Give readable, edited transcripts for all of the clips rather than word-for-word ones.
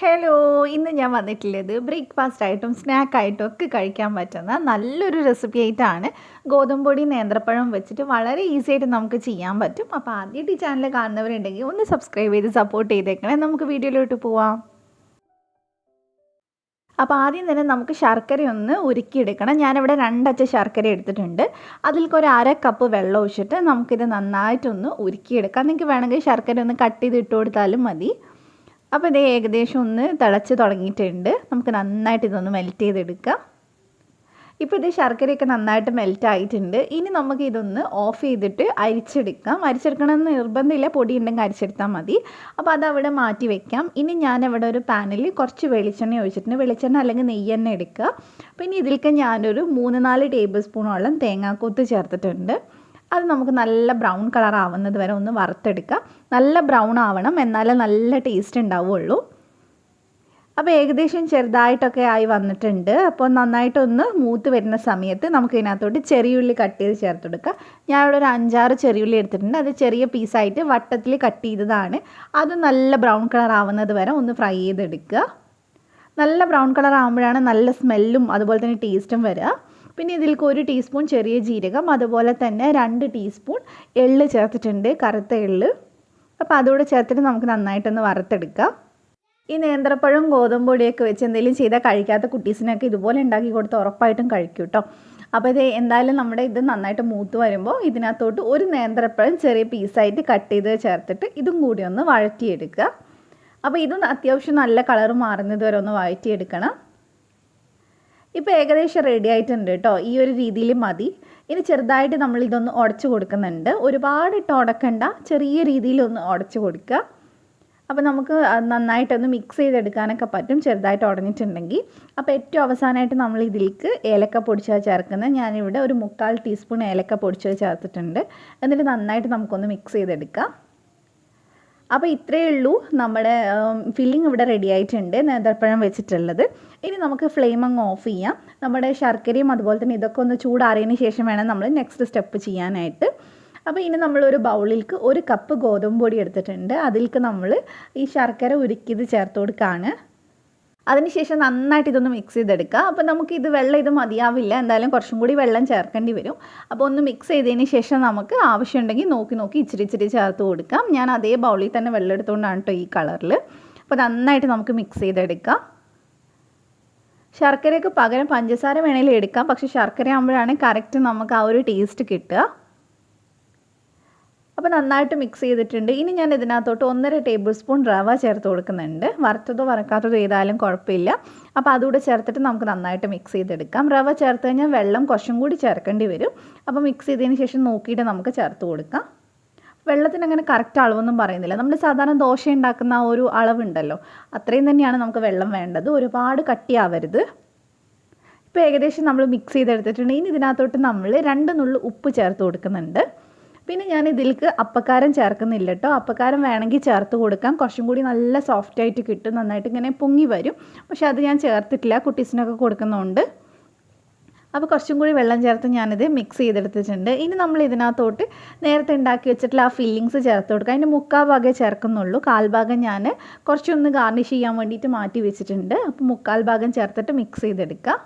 Hello, ഇന്ന് ഞാൻ വന്നിട്ടുള്ളത് ബ്രേക്ക്ഫാസ്റ്റ് ആയിട്ടും സ്നാക്ക് ആയിട്ടും ഒക്കെ കഴിക്കാൻ പറ്റുന്ന നല്ലൊരു റെസിപ്പി ആയിട്ടാണ്. ഗോതമ്പ് പൊടി നേന്ത്രപ്പഴം വെച്ചിട്ട് വളരെ ഈസി ആയിട്ട് നമുക്ക് ചെയ്യാൻ പറ്റും. അപ്പോൾ ആദ്യമായിട്ട് ഈ ചാനൽ കാണുന്നവരുണ്ടെങ്കിൽ ഒന്ന് സബ്സ്ക്രൈബ് ചെയ്ത് സപ്പോർട്ട് ചെയ്തേക്കണേ. നമുക്ക് വീഡിയോയിലോട്ട് പോവാം. അപ്പോൾ ആദ്യം തന്നെ നമുക്ക് ശർക്കര ഒന്ന് ഉരുക്കിയെടുക്കണം. ഞാനിവിടെ 2 അച്ച ശർക്കര എടുത്തിട്ടുണ്ട്. അതിലേക്ക് ഒരു 1/2 കപ്പ് വെള്ളം ഒഴിച്ചിട്ട് നമുക്കിത് നന്നായിട്ടൊന്ന് ഉരുക്കിയെടുക്കാം. നിങ്ങൾക്ക് വേണമെങ്കിൽ ശർക്കര ഒന്ന് കട്ട് ചെയ്ത് ഇട്ട് കൊടുത്താലും മതി. അപ്പോൾ ഇത് ഏകദേശം ഒന്ന് തിളച്ച് തുടങ്ങിയിട്ടുണ്ട്. നമുക്ക് നന്നായിട്ട് ഇതൊന്ന് മെൽറ്റ് ചെയ്തെടുക്കാം. ഇപ്പോൾ ഇത് ശർക്കരയൊക്കെ നന്നായിട്ട് മെൽറ്റ് ആയിട്ടുണ്ട്. ഇനി നമുക്ക് ഇതൊന്ന് ഓഫ് ചെയ്തിട്ട് അരിച്ചെടുക്കാം. അരിച്ചെടുക്കണമെന്ന് നിർബന്ധമില്ല, പൊടി ഉണ്ടെങ്കിൽ അരിച്ചെടുത്താൽ മതി. അപ്പോൾ അതവിടെ മാറ്റി വെക്കാം. ഇനി ഞാനിവിടെ ഒരു പാനിൽ കുറച്ച് വെളിച്ചെണ്ണ ഒഴിച്ചിട്ടുണ്ട്. വെളിച്ചെണ്ണ അല്ലെങ്കിൽ നെയ്യെണ്ണ എടുക്കുക. പിന്നെ ഇതിലേക്ക് ഞാനൊരു 3-4 ടേബിൾ സ്പൂണോളം തേങ്ങാക്കൊത്ത് ചേർത്തിട്ടുണ്ട്. അത് നമുക്ക് നല്ല ബ്രൗൺ കളർ ആവുന്നത് വരെ ഒന്ന് വറുത്തെടുക്കാം. നല്ല ബ്രൗൺ ആവണം, എന്നാലേ നല്ല ടേസ്റ്റ് ഉണ്ടാവുള്ളൂ. അപ്പോൾ ഏകദേശം ചെറുതായിട്ടൊക്കെ ആയി വന്നിട്ടുണ്ട്. അപ്പോൾ നന്നായിട്ടൊന്ന് മൂത്ത് വരുന്ന സമയത്ത് നമുക്ക് ഇതിനകത്തോട്ട് ചെറിയുള്ളി കട്ട് ചെയ്ത് ചേർത്തെടുക്കാം. ഞാനിവിടെ ഒരു 5-6 ചെറിയുള്ളി എടുത്തിട്ടുണ്ട്. അത് ചെറിയ പീസായിട്ട് വട്ടത്തിൽ കട്ട് ചെയ്തതാണ്. അത് നല്ല ബ്രൗൺ കളർ ആവുന്നത് വരെ ഒന്ന് ഫ്രൈ ചെയ്തെടുക്കുക. നല്ല ബ്രൗൺ കളർ ആകുമ്പോഴാണ് നല്ല സ്മെല്ലും അതുപോലെ തന്നെ ടേസ്റ്റും വരിക. പിന്നെ ഇതിലേക്ക് 1 ടീസ്പൂൺ ചെറിയ ജീരകം, അതുപോലെ തന്നെ 2 ടീസ്പൂൺ എള്ള് ചേർത്തിട്ടുണ്ട്, കറുത്ത എള്ള്. അപ്പോൾ അതുകൂടെ ചേർത്തിട്ട് നമുക്ക് നന്നായിട്ടൊന്ന് വറുത്തെടുക്കാം. ഈ നേന്ത്രപ്പഴം ഗോതമ്പ് പൊടിയൊക്കെ വെച്ച് എന്തെങ്കിലും ചെയ്താൽ കഴിക്കാത്ത കുട്ടീസിനൊക്കെ ഇതുപോലെ ഉണ്ടാക്കി കൊടുത്ത് ഉറപ്പായിട്ടും കഴിക്കും കേട്ടോ. അപ്പോൾ ഇത് എന്തായാലും നമ്മുടെ ഇത് നന്നായിട്ട് മൂത്ത് വരുമ്പോൾ ഇതിനകത്തോട്ട് 1 നേന്ത്രപ്പഴം ചെറിയ പീസായിട്ട് കട്ട് ചെയ്ത് ചേർത്തിട്ട് ഇതും കൂടി ഒന്ന് വഴറ്റിയെടുക്കുക. അപ്പോൾ ഇതും അത്യാവശ്യം നല്ല കളർ മാറുന്നത് വരെ ഒന്ന് വഴറ്റിയെടുക്കണം. ഇപ്പോൾ ഏകദേശം റെഡി ആയിട്ടുണ്ട് കേട്ടോ. ഈ ഒരു രീതിയിൽ മതി. ഇനി ചെറുതായിട്ട് നമ്മൾ ഇതൊന്ന് ഉടച്ചു കൊടുക്കുന്നുണ്ട്. ഒരുപാട് ഇട്ട് ഉടക്കണ്ട, ചെറിയ രീതിയിലൊന്ന് ഉടച്ചു കൊടുക്കുക. അപ്പോൾ നമുക്ക് നന്നായിട്ടൊന്ന് മിക്സ് ചെയ്തെടുക്കാനൊക്കെ പറ്റും ചെറുതായിട്ട് ഉടഞ്ഞിട്ടുണ്ടെങ്കിൽ. അപ്പോൾ ഏറ്റവും അവസാനമായിട്ട് നമ്മൾ ഇതിലേക്ക് ഏലക്ക പൊടിച്ചത് ചേർക്കുന്നത്. ഞാനിവിടെ ഒരു 3/4 ടീസ്പൂൺ ഏലക്ക പൊടിച്ചത് ചേർത്തിട്ടുണ്ട്. എന്നിട്ട് നന്നായിട്ട് നമുക്കൊന്ന് മിക്സ് ചെയ്തെടുക്കാം. അപ്പോൾ ഇത്രയേ ഉള്ളൂ, നമ്മുടെ ഫില്ലിംഗ് ഇവിടെ റെഡി ആയിട്ടുണ്ട് നേന്ത്രപ്പഴം വെച്ചിട്ടുള്ളത്. ഇനി നമുക്ക് ഫ്ലെയിം അങ്ങ് ഓഫ് ചെയ്യാം. നമ്മുടെ ശർക്കരയും അതുപോലെ തന്നെ ഇതൊക്കെ ഒന്ന് ചൂടാറിയതിന് ശേഷം വേണം നമ്മൾ നെക്സ്റ്റ് സ്റ്റെപ്പ് ചെയ്യാനായിട്ട്. അപ്പോൾ ഇനി നമ്മളൊരു ബൗളിലേക്ക് 1 കപ്പ് ഗോതമ്പ് പൊടി എടുത്തിട്ടുണ്ട്. അതിലേക്ക് നമ്മൾ ഈ ശർക്കര ഉരുക്കിയത് ചേർത്ത് കൊടുക്കുകയാണ്. അതിനുശേഷം നന്നായിട്ട് ഇതൊന്ന് മിക്സ് ചെയ്തെടുക്കുക. അപ്പോൾ നമുക്കിത് ഇത് മതിയാവില്ല, എന്തായാലും കുറച്ചും കൂടി വെള്ളം ചേർക്കേണ്ടി വരും. അപ്പോൾ ഒന്ന് മിക്സ് ചെയ്തതിന് ശേഷം നമുക്ക് ആവശ്യമുണ്ടെങ്കിൽ നോക്കി ഇച്ചിരി ചേർത്ത് കൊടുക്കാം. ഞാൻ അതേ ബൗളിൽ തന്നെ വെള്ളം എടുത്തുകൊണ്ടാണ് കേട്ടോ ഈ കളറിൽ. അപ്പോൾ നന്നായിട്ട് നമുക്ക് മിക്സ് ചെയ്തെടുക്കാം. ശർക്കരയ്ക്ക് പകരം പഞ്ചസാര വേണമെങ്കിൽ എടുക്കാം, പക്ഷേ ശർക്കര ആകുമ്പോഴാണ് കറക്റ്റ് നമുക്ക് ആ ഒരു ടേസ്റ്റ് കിട്ടുക. അപ്പോൾ നന്നായിട്ട് മിക്സ് ചെയ്തിട്ടുണ്ട്. ഇനി ഞാൻ ഇതിനകത്തോട്ട് 1.5 ടേബിൾ സ്പൂൺ റവ ചേർത്ത് കൊടുക്കുന്നുണ്ട്. വറുത്തതോ വറക്കാത്തതോ ഏതായാലും കുഴപ്പമില്ല. അപ്പോൾ അതുകൂടെ ചേർത്തിട്ട് നമുക്ക് നന്നായിട്ട് മിക്സ് ചെയ്തെടുക്കാം. റവ ചേർത്ത് കഴിഞ്ഞാൽ വെള്ളം കുറച്ചും കൂടി ചേർക്കേണ്ടി വരും. അപ്പോൾ മിക്സ് ചെയ്തതിന് ശേഷം നോക്കിയിട്ട് നമുക്ക് ചേർത്ത് കൊടുക്കാം. വെള്ളത്തിന് അങ്ങനെ കറക്റ്റ് അളവൊന്നും പറയുന്നില്ല. നമ്മൾ സാധാരണ ദോശ ഉണ്ടാക്കുന്ന ആ ഒരു അളവുണ്ടല്ലോ, അത്രയും തന്നെയാണ് നമുക്ക് വെള്ളം വേണ്ടത്. ഒരുപാട് കട്ടിയാവരുത്. ഇപ്പോൾ ഏകദേശം നമ്മൾ മിക്സ് ചെയ്തെടുത്തിട്ടുണ്ട്. ഇനി ഇതിനകത്തോട്ട് നമ്മൾ 2 നുള്ളു ഉപ്പ് ചേർത്ത് കൊടുക്കുന്നുണ്ട്. പിന്നെ ഞാൻ ഇതിലേക്ക് അപ്പക്കാരം ചേർക്കുന്നില്ല കേട്ടോ. അപ്പക്കാരം വേണമെങ്കിൽ ചേർത്ത് കൊടുക്കാം. കുറച്ചും കൂടി നല്ല സോഫ്റ്റായിട്ട് കിട്ടും, നന്നായിട്ട് ഇങ്ങനെ പൊങ്ങി വരും. പക്ഷെ അത് ഞാൻ ചേർത്തിട്ടില്ല, കുട്ടീസിനൊക്കെ കൊടുക്കുന്നതുകൊണ്ട്. അപ്പോൾ കുറച്ചും കൂടി വെള്ളം ചേർത്ത് ഞാനിത് മിക്സ് ചെയ്തെടുത്തിട്ടുണ്ട്. ഇനി നമ്മൾ ഇതിനകത്തോട്ട് നേരത്തെ ഉണ്ടാക്കി വെച്ചിട്ടുള്ള ആ ഫില്ലിങ്സ് ചേർത്ത് കൊടുക്കുക. അതിൻ്റെ 3/4 ഭാഗമേ ചേർക്കുന്നുള്ളൂ. 1/4 ഭാഗം ഞാൻ കുറച്ചൊന്ന് ഗാർണിഷ് ചെയ്യാൻ വേണ്ടിയിട്ട് മാറ്റി വെച്ചിട്ടുണ്ട്. അപ്പോൾ 3/4 ഭാഗം ചേർത്തിട്ട് മിക്സ് ചെയ്തെടുക്കുക.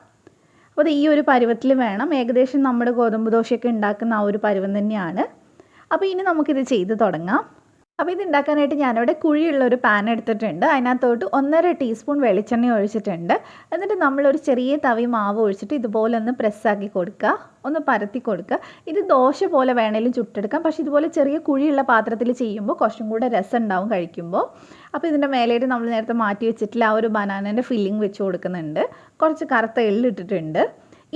അപ്പോൾ ഈ ഒരു പരുവത്തിൽ വേണം. ഏകദേശം നമ്മുടെ ഗോതമ്പ് ദോശയൊക്കെ ഉണ്ടാക്കുന്ന ആ ഒരു പരുവം തന്നെയാണ്. അപ്പോൾ ഇനി നമുക്കിത് ചെയ്ത് തുടങ്ങാം. അപ്പോൾ ഇത് ഉണ്ടാക്കാനായിട്ട് ഞാനിവിടെ കുഴിയുള്ള ഒരു പാൻ എടുത്തിട്ടുണ്ട്. അതിനകത്തോട്ട് 1.5 ടീസ്പൂൺ വെളിച്ചെണ്ണ ഒഴിച്ചിട്ടുണ്ട്. എന്നിട്ട് നമ്മളൊരു ചെറിയ തവി മാവ് ഒഴിച്ചിട്ട് ഇതുപോലെ ഒന്ന് പ്രസ്സാക്കി കൊടുക്കുക, ഒന്ന് പരത്തി കൊടുക്കുക. ഇത് ദോശ പോലെ വേണമെങ്കിലും ചുട്ടെടുക്കാം, പക്ഷേ ഇതുപോലെ ചെറിയ കുഴിയുള്ള പാത്രത്തിൽ ചെയ്യുമ്പോൾ കുറച്ചും കൂടെ രസം ഉണ്ടാവും കഴിക്കുമ്പോൾ. അപ്പോൾ ഇതിൻ്റെ മേലേട്ട് നമ്മൾ നേരത്തെ മാറ്റി വെച്ചിട്ടുള്ള ആ ഒരു ബനാനേൻ്റെ ഫില്ലിംഗ് വെച്ച് കൊടുക്കുന്നുണ്ട്. കുറച്ച് കറുത്ത എള്ള് ഇട്ടിട്ടുണ്ട്.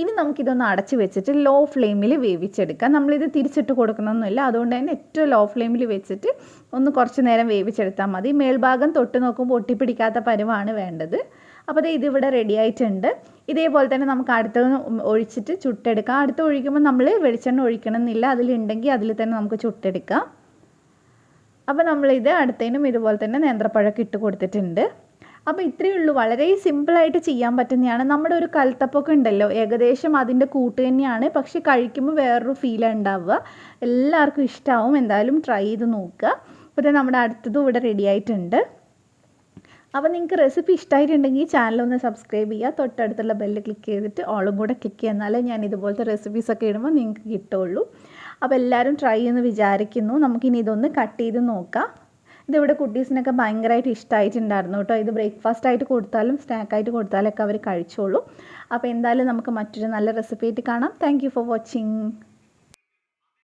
ഇനി നമുക്കിതൊന്ന് അടച്ച് വെച്ചിട്ട് ലോ ഫ്ലെയിമിൽ വേവിച്ചെടുക്കാം. നമ്മളിത് തിരിച്ചിട്ട് കൊടുക്കണമെന്നില്ല, അതുകൊണ്ട് തന്നെ ഏറ്റവും ലോ ഫ്ലെയിമിൽ വെച്ചിട്ട് ഒന്ന് കുറച്ച് നേരം വേവിച്ചെടുത്താൽ മതി. മേൽഭാഗം തൊട്ട് നോക്കുമ്പോൾ ഒട്ടിപ്പിടിക്കാത്ത പരുവാണ് വേണ്ടത്. അപ്പോൾ ഇതിവിടെ റെഡി ആയിട്ടുണ്ട്. ഇതേപോലെ തന്നെ നമുക്ക് അടുത്തത് ഒഴിച്ചിട്ട് ചുട്ടെടുക്കാം. അടുത്ത് ഒഴിക്കുമ്പോൾ നമ്മൾ വെളിച്ചെണ്ണ ഒഴിക്കണമെന്നില്ല, അതിലുണ്ടെങ്കിൽ അതിൽ തന്നെ നമുക്ക് ചുട്ടെടുക്കാം. അപ്പോൾ നമ്മളിത് അടുത്തതിനും ഇതുപോലെ തന്നെ നേന്ത്രപ്പഴമൊക്കെ ഇട്ട് കൊടുത്തിട്ടുണ്ട്. അപ്പോൾ ഇത്രയേ ഉള്ളൂ, വളരെ സിമ്പിളായിട്ട് ചെയ്യാൻ പറ്റുന്നതാണ്. നമ്മുടെ ഒരു കൽത്തപ്പൊക്കെ ഉണ്ടല്ലോ, ഏകദേശം അതിൻ്റെ കൂട്ട് തന്നെയാണ്, പക്ഷെ കഴിക്കുമ്പോൾ വേറൊരു ഫീലാണ് ഉണ്ടാവുക. എല്ലാവർക്കും ഇഷ്ടമാവും. എന്തായാലും ട്രൈ ചെയ്ത് നോക്കുക. അപ്പോൾ നമ്മുടെ അടുത്തതും ഇവിടെ റെഡി ആയിട്ടുണ്ട്. അപ്പോൾ നിങ്ങൾക്ക് റെസിപ്പി ഇഷ്ടമായിട്ടുണ്ടെങ്കിൽ ചാനലൊന്ന് സബ്സ്ക്രൈബ് ചെയ്യുക, തൊട്ടടുത്തുള്ള ബെല്ല് ക്ലിക്ക് ചെയ്തിട്ട് ഓളും കൂടെ ക്ലിക്ക് ചെയ്യുക, എന്നാലേ ഞാൻ ഇതുപോലത്തെ റെസിപ്പീസൊക്കെ ഇടുമ്പോൾ നിങ്ങൾക്ക് കിട്ടുള്ളൂ. അപ്പോൾ എല്ലാവരും ട്രൈ ചെയ്യുമെന്ന് വിചാരിക്കുന്നു. നമുക്കിനി ഇതൊന്ന് കട്ട് ചെയ്ത് നോക്കാം. ഇതിവിടെ കുട്ടീസിനൊക്കെ ഭയങ്കരമായിട്ട് ഇഷ്ടമായിട്ടുണ്ടായിരുന്നു കേട്ടോ. ഇത് ബ്രേക്ക്ഫാസ്റ്റ് ആയിട്ട് കൊടുത്താലും സ്നാക്കായിട്ട് കൊടുത്താലൊക്കെ അവർ കഴിച്ചോളൂ. അപ്പോൾ എന്തായാലും നമുക്ക് മറ്റൊരു നല്ല റെസിപ്പി ആയിട്ട് കാണാം. Thank you for watching.